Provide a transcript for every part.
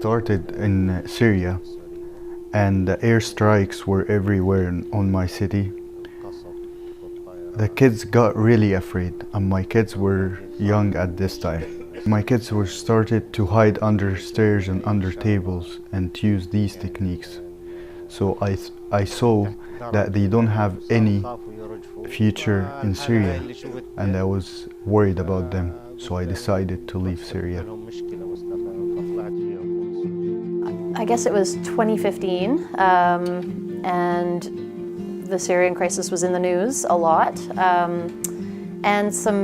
started in Syria, and the airstrikes were everywhere on my city. The kids got really afraid, and my kids were young at this time. My kids were started to hide under stairs and under tables and to use these techniques. So I saw that they don't have any future in Syria, and I was worried about them. So I decided to leave Syria. I guess it was 2015, and the Syrian crisis was in the news a lot. And some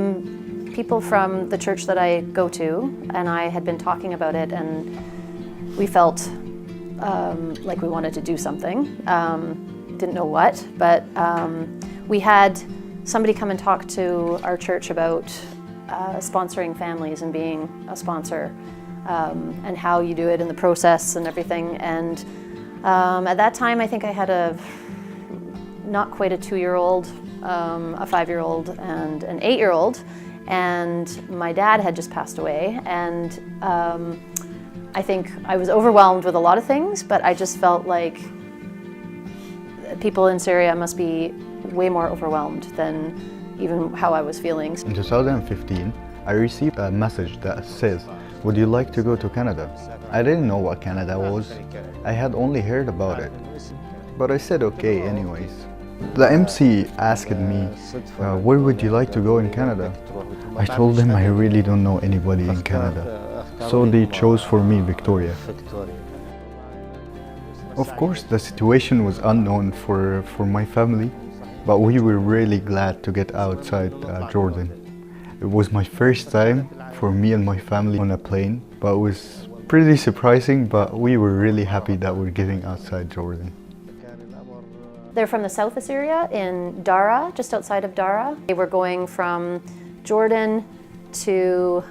people from the church that I go to and I had been talking about it, and we felt like we wanted to do something. Didn't know what, but we had somebody come and talk to our church about sponsoring families and being a sponsor, and how you do it in the process and everything. And at that time I think I had not quite a 2-year-old, a 5-year-old and an 8-year-old, and my dad had just passed away, and I think I was overwhelmed with a lot of things, but I just felt like people in Syria must be way more overwhelmed than even how I was feeling. In 2015, I received a message that says, "Would you like to go to Canada?" I didn't know what Canada was. I had only heard about it, but I said okay anyways. The MC asked me, "Where would you like to go in Canada?" I told them I really don't know anybody in Canada, so they chose for me Victoria. Of course, the situation was unknown for my family, but we were really glad to get outside Jordan. It was my first time for me and my family on a plane, but it was pretty surprising, but we were really happy that we're getting outside Jordan. They're from the south of Syria, in Dara, just outside of Dara. They were going from Jordan to,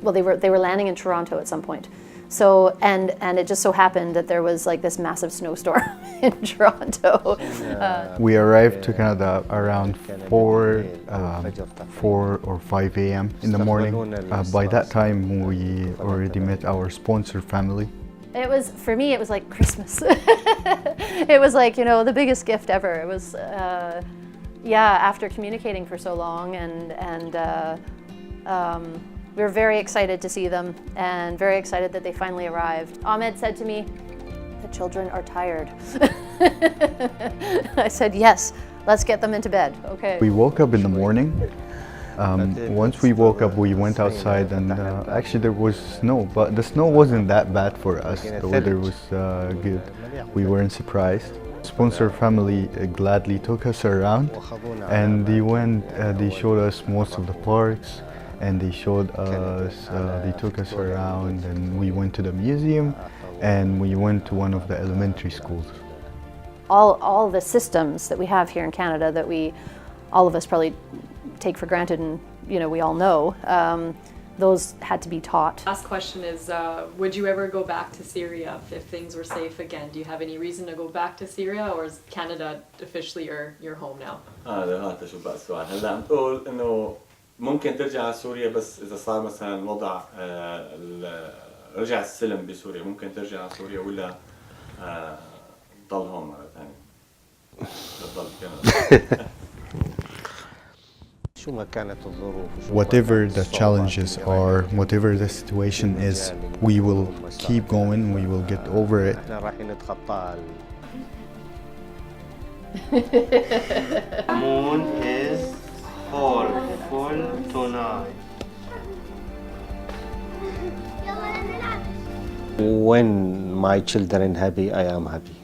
well, they were landing in Toronto at some point. So, and it just so happened that there was like this massive snowstorm in Toronto. We arrived to Canada around 4 or 5 a.m. in the morning. By that time, we already met our sponsor family. It was, for me, it was like Christmas. It was like, you know, the biggest gift ever. It was, yeah, after communicating for so long, and we were very excited to see them and very excited that they finally arrived. Ahmed said to me, "The children are tired." I said, "Yes, let's get them into bed." Okay. We woke up in the morning. Once we woke up, we went outside, and actually there was snow, but the snow wasn't that bad for us. The weather was good. We weren't surprised. Sponsor family gladly took us around, and they showed us most of the parks, and they took us around, and we went to the museum, and we went to one of the elementary schools. All the systems that we have here in Canada that all of us probably take for granted, and you know, we all know, those had to be taught. Last question is, would you ever go back to Syria if things were safe again? Do you have any reason to go back to Syria, or is Canada officially your home now? هذا شو بقى السؤال. هلا عم تقول انه ممكن ترجع على سوريا بس اذا صار مثلا وضع رجع السلم بسوريا، ممكن ترجع على سوريا ولا تضل هون مرة ثانية؟ تضل بكندا. Whatever the challenges are, whatever the situation is, we will keep going, we will get over it. Moon is full tonight. When my children happy, I am happy.